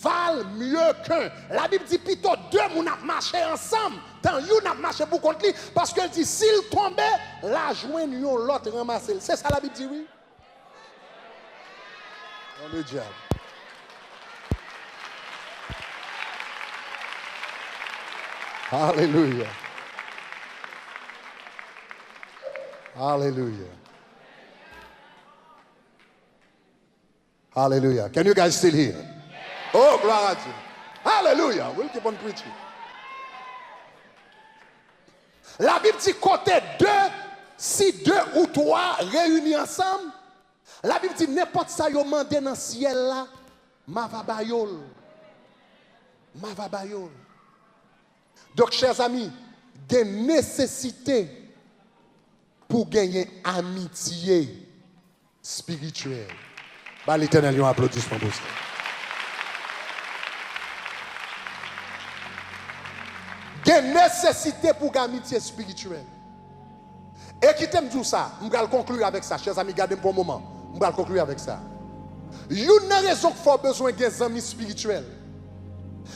valent mieux qu'un. La Bible dit plutôt deux moun ap marché ensemble. Tant yon ap marché pour contre lui. Parce qu'elle dit s'il tombait, la joindre yon l'autre ramasser. C'est ça la Bible dit, oui? On le diable. Alléluia. Alléluia. Hallelujah. Can you guys still hear? Oh, gloire à Dieu. Hallelujah. We'll keep on preaching. La Bible dit côté deux, si deux ou trois réunis ensemble, la Bible dit n'importe ça yo mandé dans le ciel là, ma va bayol. Ma va bayol. Donc, chers amis, des nécessités pour gagner amitié spirituelle. Bah, l'Éternel, un applaudissement pour ça. Des nécessités pour gagner amitié spirituelle. Et qui t'aime tout ça, je vais conclure avec ça. Chers amis, gardez pour un moment. Je vais conclure avec ça. Une raison qu'il faut besoin des amis spirituels,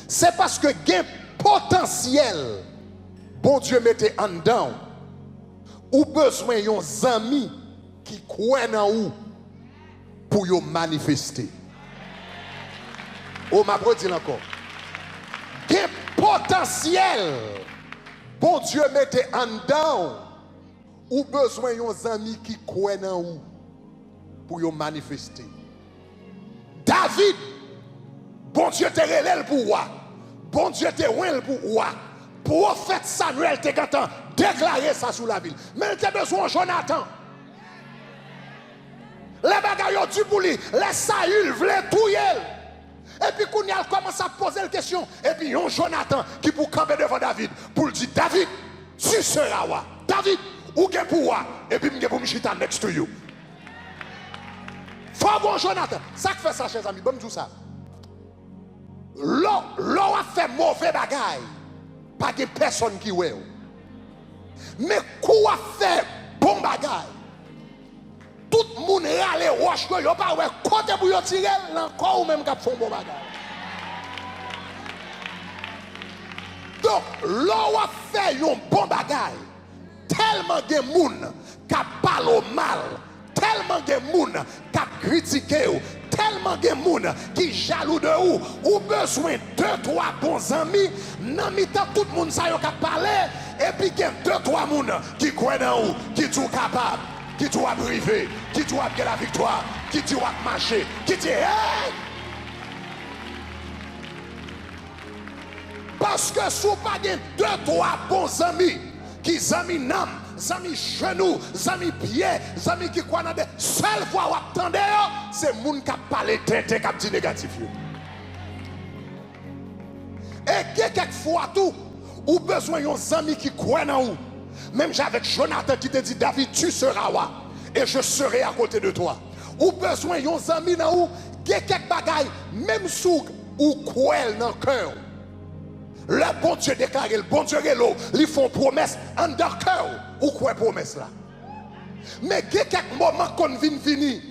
c'est parce que gain potentiel, bon Dieu mettait en dedans, ou besoin d'un ami qui croit en vous pour vous manifester. Oh, ma brode dit encore. Gain potentiel, bon Dieu mettait en dedans, ou besoin d'un ami qui croit en vous pour vous manifester. David, bon Dieu te relève pour moi. Bon Dieu te relève pour moi. Prophète Samuel te gantan déclarer ça sous la ville. Mais il te besoin de Jonathan. Les bagailles ont dû pour lui. Les Saül voulaient tout yel. Et puis quand il commence à poser la question. Et puis il y a Jonathan qui pour camper devant David. Pour lui dire, David, tu seras roi. David, où est pour moi? Et puis je vais me chita next to you. Faut bon Jonathan. Ça qui fait ça, chers amis. Bon, me dis ça. L'on a fait mauvais bagaille. Pas de personne qui ouais. Mais quoi fait bon bagaille? Tout le monde râle roche que yo pas ouais côté pour yo tirer encore ou même qui font bon bagaille. Donc l'on a fait un bon bagaille. Tellement de monde qui parle mal, tellement de monde qui critique, tellement de monde qui jaloux de vous, ou besoin de 2-3 bons amis, dans mi-temps tout le monde ça yo qui parler et puis il y a 2-3 monde qui croient dans vous, qui sont capables, qui sont privés, qui sont la victoire, qui sont marcher, qui dit hey! Parce que si vous n'avez pas 2-3 bons amis, qui amis nam, amis genoux, amis pieds, amis qui croient dans des seules fois où attendez, c'est les gens qui parlent tête, qui dit négatif. Et quelquefois tout, ou besoin d'un ami qui croit dans vous. Même avec Jonathan qui te dit David, tu seras roi et je serai à côté de toi. Ou besoin d'un ami dans vous, quelques bagailles, même sous ou croit dans le cœur. Le bon Dieu déclare, le bon Dieu est là, ils font promesse en leur cœur. Ou quoi promesse là? Mais il y a quelques moments qu'on vient finir.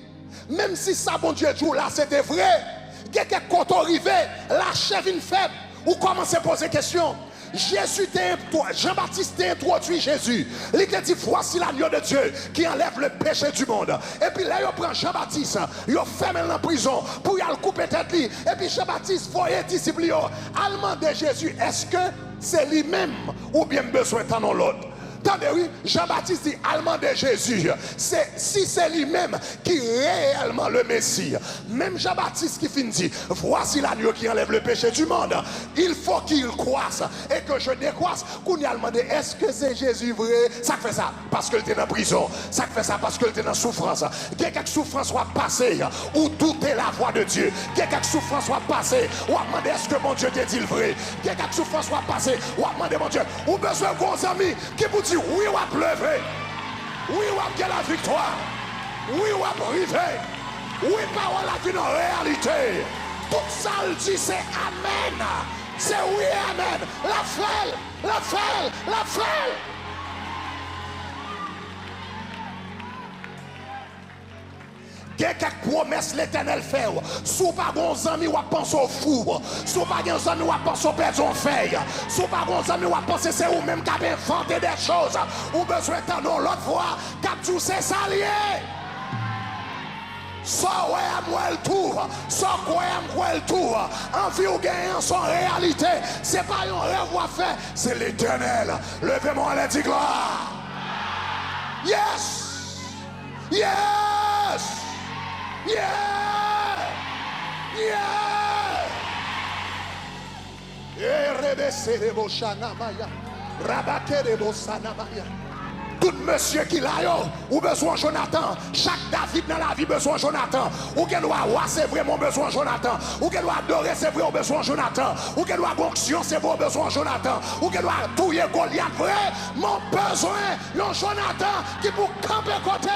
Même si ça, bon Dieu, joue là, c'était vrai. Il y a quelques côtés arrivés, la chèvre faible. Ou commencez à poser question. Jean-Baptiste t'a introduit Jésus. Il t'a dit, voici l'agneau de Dieu qui enlève le péché du monde. Et puis là, il prend Jean-Baptiste, il ferme en prison pour y aller couper tête. Et puis Jean-Baptiste, voyez disciple, il demande de Jésus, est-ce que c'est lui-même ou bien besoin d'en l'autre? Attendez, oui, Jean-Baptiste dit, allemand de Jésus, si c'est lui-même qui est réellement le Messie, même Jean-Baptiste qui finit dit, voici l'agneau qui enlève le péché du monde, il faut qu'il croisse et que je décroisse. Qu'on y a demandé, est-ce que c'est Jésus vrai? Ça fait ça parce qu'il était en prison, ça fait ça parce qu'il était en souffrance. Quelques souffrances soit passées, ou douter la voix de Dieu. Quelques souffrances soit passées, ou a demandé, est-ce que mon Dieu te dit le vrai? Quelques souffrances soit passées, ou a demandé, mon Dieu, ou besoin de gros amis qui vous dit, oui, on va pleurer. Oui, on va gagner la victoire. Oui, on va priver. Oui, parole la vie en réalité. Tout ça, il dit, c'est Amen. C'est oui, Amen. La fête, la fête, la fête. Il y a quelques promesses l'éternel fait. Si vous n'avez pas des amis, vous pensez au fou. Si vous n'avez pas des amis, vous pensez au perdu en feuille. Si vous n'avez pas des amis, vous pensez que c'est vous-même qui avez inventé des choses. Vous avez besoin d'entendre l'autre fois, quand tout c'est salié. Ça, ouais, moi le tour. Ça, quoi, moi le tour. Envie ou gagnant son réalité. Ce n'est pas un rêve à faire, c'est l'éternel. Levez-moi à la dit gloire. Yes! Yes! Yeah! Yeah! Tout monsieur qui l'a ou besoin Jonathan. Chaque David dans la vie besoin Jonathan. Ou qu'elle doit avoir c'est vraiment besoin Jonathan. Ou qu'elle doit adorer c'est vrai besoin Jonathan. Ou qu'elle doit onction c'est vrai besoin Jonathan. Ou qu'elle doit touiller Goliath vrai mon besoin un Jonathan qui pour camper côté.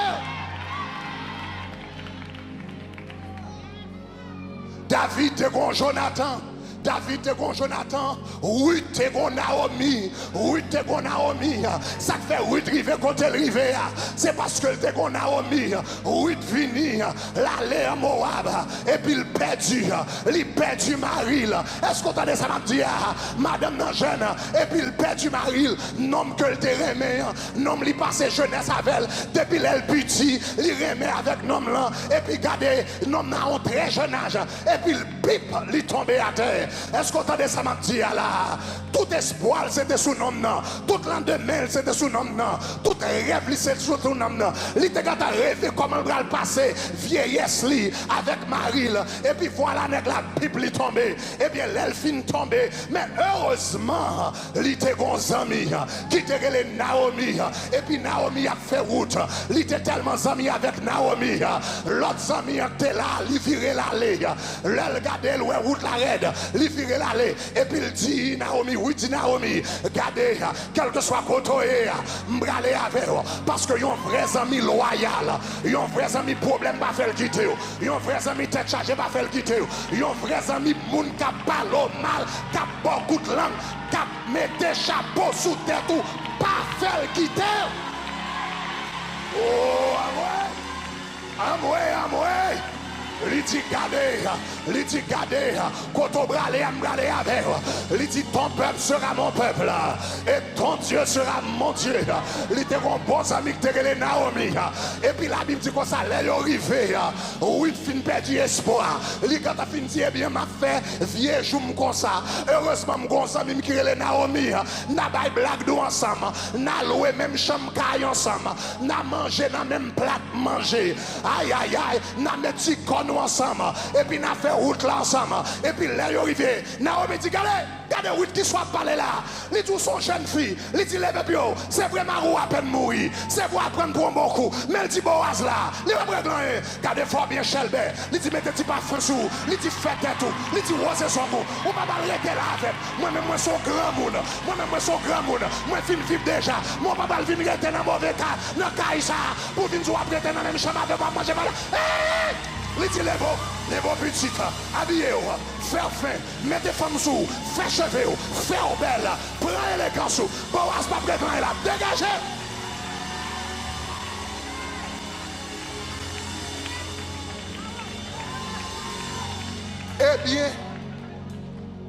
David te gon Jonathan. David te gon Jonathan, Ruth te gon Naomi, Ruth te gon Naomi. Ça fait Ruth rive côté rive. C'est parce que te gon Naomi, Ruth vini, l'aller à Moab, et puis il perdu Maril. Est-ce qu'on entendait ça m'a dit, madame nan jeune, et puis il perdu Maril, nom que le te remet, nom li passe jeunesse avec elle, depuis elle petit, il remet avec nom là, et puis gardez nom nan un très jeune âge, et puis il pipe, il tombe à terre. Est-ce qu'on entendait ça m'a dit là? Tout espoir c'était sous nom là. Tout lendemain c'était sous nom là. Tout rêve c'était sous nom là. Il était gâté rêver comment il va le passer vieillesse li avec Maril. Et puis voilà la Bible tombée. Et bien l'elfine tombée. Mais heureusement, il était gon ami qui était relé Naomi. Et puis Naomi a fait route. Il était tellement ami avec Naomi. L'autre ami était là, il virait l'aller. L'elle regardait le route la raide. Il virait l'aller. Et puis il dit Naomi, oui dit Naomi, regardez, quel que soit côté, m'braler avec vous. Parce que yon vrai ami loyal, yon vrai ami problème pas faire quitter, yon vrai ami tête chargée pas faire quitter, yon vrai ami moun qui parle mal, qui a beaucoup de langue, qui mette chapeau sous tête ou pas faire quitter. Oh, amoué. Il dit gardez, quand on brale avec vous. Il dit ton peuple sera mon peuple et ton Dieu sera mon Dieu. Il était un bon ami qui était Naomi. Et puis la Bible dit qu'on s'allait arriver. Oui, fin perdu espoir. Il quand a fini dit eh bien m'a fait vieux jour comme ça. Heureusement mon ami qui est Naomi. N'a pas blague d'eau ensemble. N'a loué même chambre caille ensemble. N'a mangé dans même plat manger. Aïe aïe aïe, n'a mis petit nous ensemble et puis n'a fait route là ensemble et puis là il arrivé Naomi dit regardez route qui soit parlé là il dit son jeune fille il dit lève bio c'est vraiment ou à peine mourir c'est pour apprendre pour un bon coup mais il dit Boaz là il va régler regardez fort bien Shelbert il dit mettez pas fin sous il dit faites tout il dit rose son goût on va pas arrêter là avec moi même moi son grand monde moi fin vivre déjà moi pas venir rester dans mauvais cas dans caïsa pour venir jouer après dans même chambre avec moi manger mal. Il dit les beaux petites, habillez-vous, faire faim, mettez femmes sous, faire cheveux, faire belle, prenez les gants sous, Boaz pas prêt là, dégagez. Eh bien,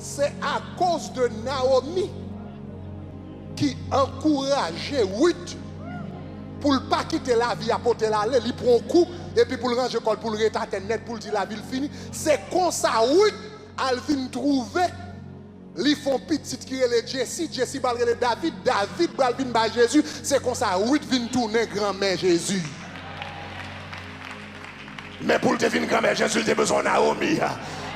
c'est à cause de Naomi qui encourage Ruth pour ne pas quitter la vie, apporter l'aller, il prend un coup, et puis pour le ranger col, pour le retater net, pour dire la ville finie. C'est comme ça, Ruth, elle vient trouver, ils font petit qui est le Jesse va le David va le Jésus. C'est comme ça, Ruth vient tourner grand-mère Jésus. Mais pour te venir grand-mère Jésus, il a besoin de Naomi.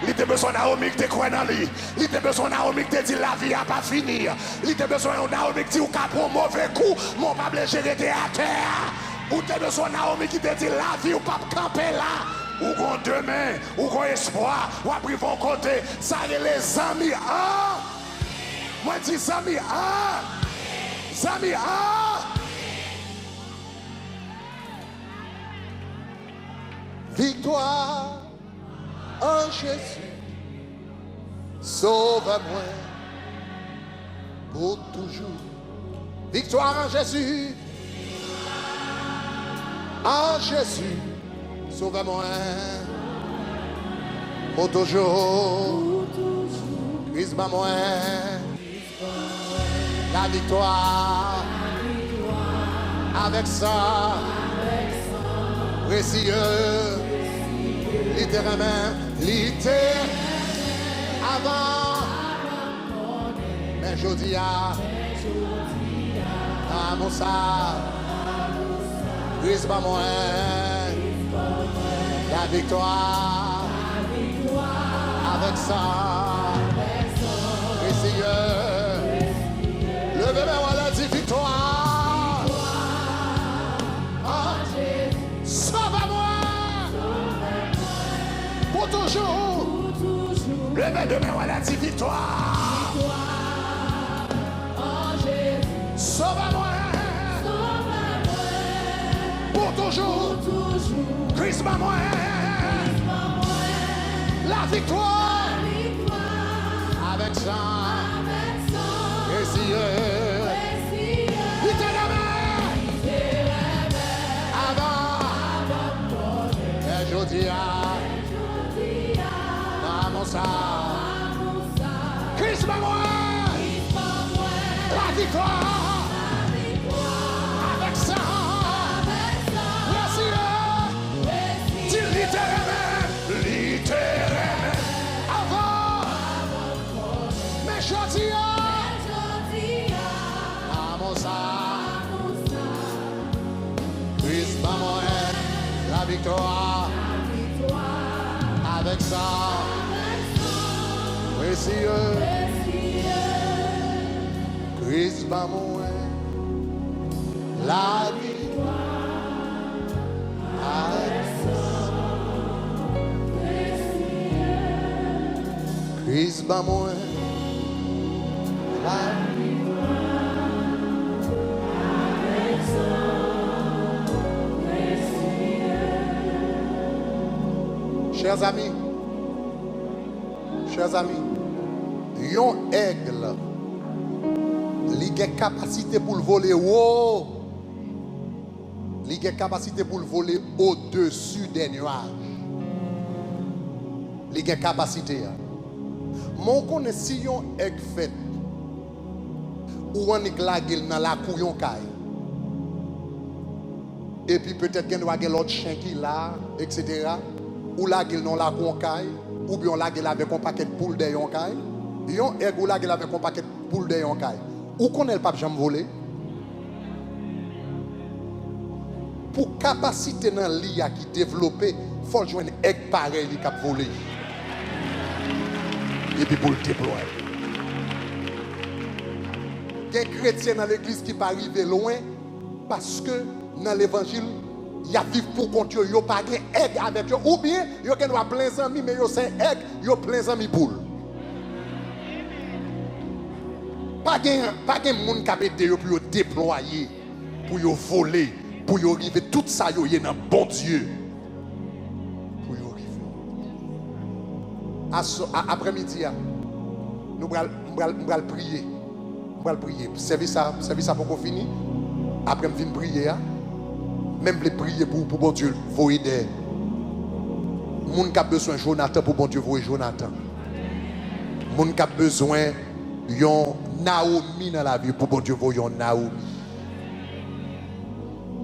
Il a besoin de Naomi qui te croit dans lui. Il a besoin de Naomi qui te dit la vie n'a pas fini. Il a besoin de Naomi qui dit ou qu'à prendre un mauvais coup, mon papa gérer à terre. Ou tu as besoin de Naomi qui te dit la vie ou pas camper là. Ou qu'on demain, ou qu'on espoir, ou après vont côté. Ça y est les amis. Ah! Moi je dis amis. Ah! Amis. Ah! Victoire en Jésus, sauve-moi pour toujours. Victoire en Jésus, sauve-moi pour toujours. Christ-moi la victoire avec ça. Précieux, littéralement, avant, mais je dis à mon ça, Christ pas moi, la victoire, avec ça, précieux, levez-moi voilà, dit victoire. Pour toujours. Levez demain, voilà, dit victoire. Sauve-moi. Pour toujours. Christ m'a moi. La victoire. Avec ça. Précieux. Littéralement. Avant. Et je dis Christ m'a moi, la victoire, avec ça, merci, dis littéralement, avant, mais je dis à mon ça, Christ m'a moi, la victoire, avec ça. Précieux, Christ va mourir, la victoire, Christ va mourir, la victoire. Chers amis, yon aigle, il a capacité pour le voler haut. Il a capacité pour le voler au-dessus des nuages. Il a capacité. Mon connaît si yon aigle fait ou on est dans la couillon caille. Et puis peut-être qu'il y a l'autre chien qui là, etc. Ou la gueule dans la concaille. Ou bien la gueule avec un paquet de poules de yonkai. Yon aigle ou la gueule avec un paquet de poules de yonkai. Ou connaît le pape jamais volé? Pour capacité dans l'IA qui développé, il faut jouer un aigle pareil qui a volé. Et puis pour le déployer. Il y a des chrétiens dans l'église qui ne pas arriver loin parce que dans l'évangile, il y a vivre pour compte, il n'y a pas de aigle avec eux. Ou bien, il y a plein d'amis, mais il y a aigle, il y a plein d'amis poules. Pas de monde qui a aidé pour déployer, pour voler, pour arriver. Tout ça, il y a un bon Dieu. Pour arriver. Après-midi, nous allons prier. Nous allons prier. Service ça pour qu'on finisse. Après, nous allons prier. Même les prier pour bon Dieu, vous aider. Moun qui a besoin de Jonathan pour bon Dieu, vous Jonathan. Moun qui a besoin yon Naomi dans la vie pour bon Dieu voyons Naomi.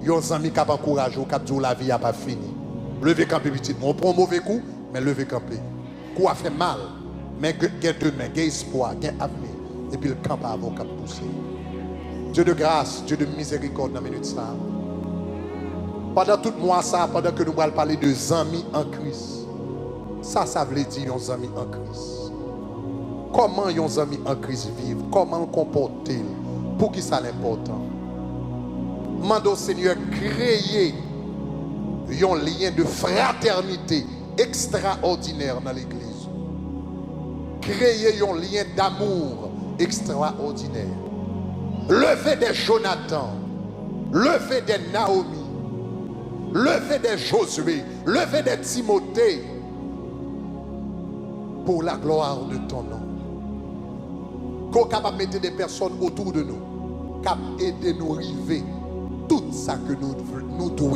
Yon ami qui a encouragé ou qui a dit la vie n'a pas fini. Levez camper petit, on prend un mauvais coup mais levez camper. Coup a fait mal mais gain demain, gain espoir, gain avenir et puis le camp a avocat pousser. Dieu de grâce, Dieu de miséricorde dans la minute ça. Pendant tout mois ça, pendant que nous allons parler de amis en Christ. Ça veut dire des amis en Christ. Comment les amis en Christ vivent, comment le comporter, pour qui ça l'important. Mando Seigneur créer un lien de fraternité extraordinaire dans l'église. Créer un lien d'amour extraordinaire. Lever des Jonathan, lever des Naomi, lever des Josué, lever des Timothée pour la gloire de ton nom. Qu'on capable de mettre des personnes autour de nous, capable d'aider nous à arriver tout ça que nous devons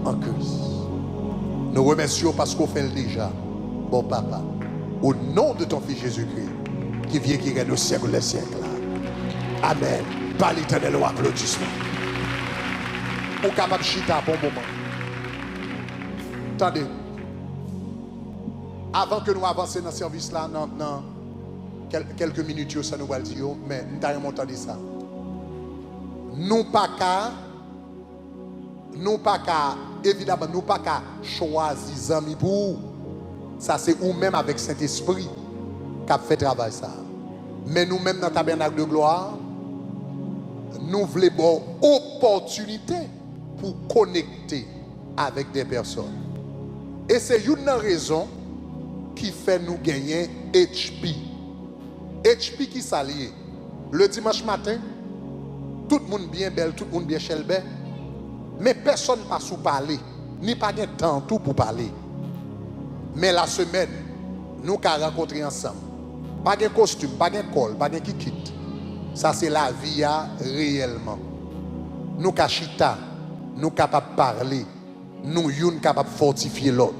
en Christ. Nous remercions parce qu'on fait le déjà. Bon papa, au nom de ton fils Jésus-Christ, qui vient qui règne au siècle des siècles. Amen. Par l'Éternel au applaudissement. Ou capable de chita bon moment. Attendez. Avant que nous avancions dans ce service-là, dans quelques minutes, ça nous va le dire, mais nous avons entendu ça. Nous pas qu'à, évidemment, nous pas qu'à choisir amis pour. Ça c'est ou même avec Saint-Esprit qui a fait travail ça. Mais nous-mêmes dans le tabernacle de gloire, nous voulons avoir opportunité pour connecter avec des personnes. Et c'est une raison qui fait nous gagner HP. HP qui s'allie. Le dimanche matin, tout le monde bien belle, tout le monde bien chelbe, mais personne ne passe pour parler, ni pas de temps tout pour parler. Mais la semaine, nous avons rencontré ensemble. Pas de costume, pas de col, pas de kikit. Ça c'est la vie réellement. Nous kachita, nous capables de parler, nous sommes capables de fortifier l'autre,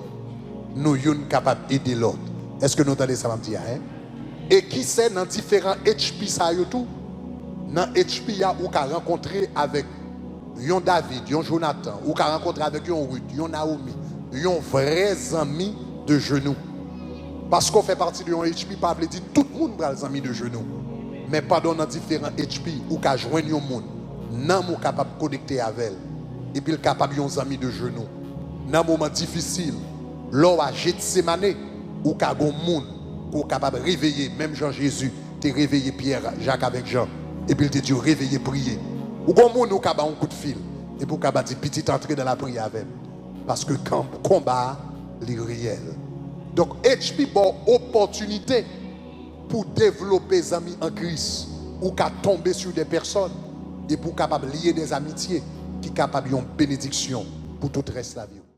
nous sommes capables d'aider l'autre. Est-ce que nous entendez ça, me dire, hein? Et qui sait dans différents HP ça y tout? Dans HP il y a ou qu'a rencontré avec yon David, yon Jonathan, ou qu'a rencontré avec yon Ruth, yon Naomi, yon vrais amis de genoux. Parce qu'on fait partie de yon HP, pas veut dire tout le monde va les amis de genoux. Mais pendant dans différents HP ou qu'a joindre yon monde, nan mou capable de connecter avec elle. Et puis capable yon amis de genoux. Dans moment difficile, l'on a Gethsemane ou qu'a gon monde ou capable de réveiller, même Jean Jésus, t'es réveillé Pierre, Jacques avec Jean. Et puis il te dit réveiller, prier. Ou bon monde ou capable un coup de fil. Et pour capable dire petite entrée dans la prière avec. Parce que combat est réel. Donc HP bon opportunité pour développer des amis en Christ ou qu'à tomber sur des personnes et pour capable lier des amitiés qui capable une bénédiction pour tout le reste de la vie.